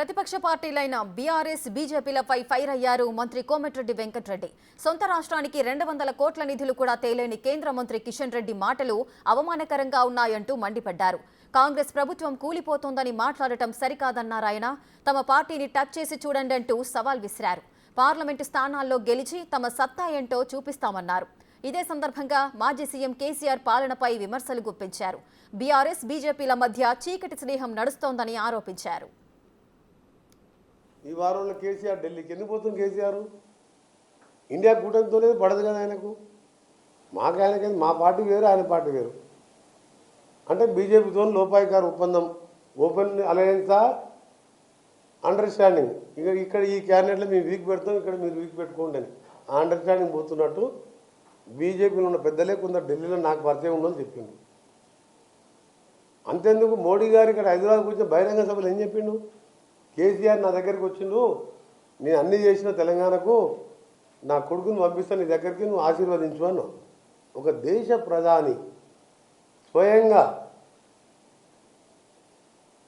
ప్రతిపక్ష పార్టీలైన BRS బీజేపీలపై fire అయ్యారు మంత్రి కోమటిరెడ్డి వెంకటరెడ్డి. సొంత రాష్ట్రానికి 200 కోట్ల నిధులు కూడా తేలేని కేంద్ర మంత్రి కిషన్ రెడ్డి మాటలు అవమానకరంగా ఉన్నాయంటూ మండిపడ్డారు. కాంగ్రెస్ ప్రభుత్వం కూలిపోతోందని మాట్లాడటం సరికాదన్నారాయన. తమ పార్టీని టచ్ చేసి చూడండి అంటూ సవాల్ విసిరారు. పార్లమెంటు స్థానాల్లో గెలిచి తమ సత్తా ఏంటో చూపిస్తామన్నారు. ఇదే సందర్భంగా మాజీ సీఎం కేసీఆర్ పాలనపై విమర్శలు గుప్పించారు. బీఆర్ఎస్ బీజేపీల మధ్య చీకటి స్నేహం నడుస్తోందని ఆరోపించారు. ఈ వారంలో కేసీఆర్ ఢిల్లీకి ఎందుకు పోతుంది? కేసీఆర్ ఇండియా కూటమితో లేదు, పడదు కదా ఆయనకు. ఆయనకి మా పార్టీ వేరు, ఆయన పార్టీ వేరు. అంటే బీజేపీతో లోపాయికారు ఒప్పందం, ఓపెన్ అలయన్సా, అండర్స్టాండింగ్. ఇక్కడ ఈ క్యాబినెట్లో మేము వీక్ పెడతాం, ఇక్కడ మీరు వీక్ పెట్టుకోండి అని ఆ అండర్స్టాండింగ్ పోతున్నట్టు బీజేపీలో ఉన్న పెద్దలే కొందరు ఢిల్లీలో నాకు పరిచయం ఉందని చెప్పిండు. అంతేందుకు మోడీ గారు ఇక్కడ హైదరాబాద్ కూర్చొని బహిరంగ సభలు ఏం చెప్పిండు? కేసీఆర్ నా దగ్గరికి వచ్చిండు, నేను అన్నీ చేసిన తెలంగాణకు, నా కొడుకుని పంపిస్తాను నీ దగ్గరికి, నువ్వు ఆశీర్వదించు అన్నావు. ఒక దేశ ప్రధాని స్వయంగా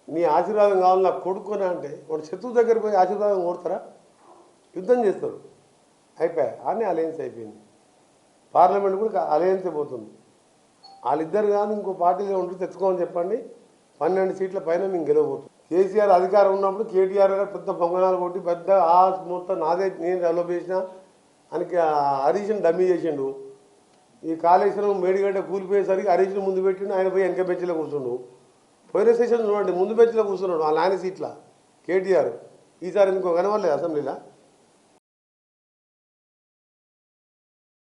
నీ ఆశీర్వాదం కావాలి నా కొడుకుని అంటే వాడు శత్రువు దగ్గరికి పోయి ఆశీర్వాదం కోరుతారా? యుద్ధం చేస్తారు. అయిపోయా అని అలయన్స్ అయిపోయింది. పార్లమెంట్ కూడా అలయన్సే పోతుంది. వాళ్ళిద్దరు కానీ ఇంకో పార్టీలో ఉంటూ తెచ్చుకోమని చెప్పండి, 12 సీట్ల పైన మేము గెలవబోతున్నాం. కేసీఆర్ అధికారం ఉన్నప్పుడు కేటీఆర్ గారు పెద్ద పొంగనాలు కొట్టి పెద్ద మొత్తం నాదే, నేను డెవలప్ చేసిన అని హరీష్ని డమ్మీ చేసిండు. ఈ కాళేశ్వరం మేడిగడ్డ కూలిపోయేసరికి హరీష్ని ముందు పెట్టిండు, ఆయన పోయి వెనక బెంచ్లో కూర్చుండు. పోయిన సెషన్ చూడండి, ముందు బెంచ్లో కూర్చున్నాడు ఆ నాయన సీట్ల కేటీఆర్. ఈసారి ఇంకో కనవలేదు అసెంబ్లీలో.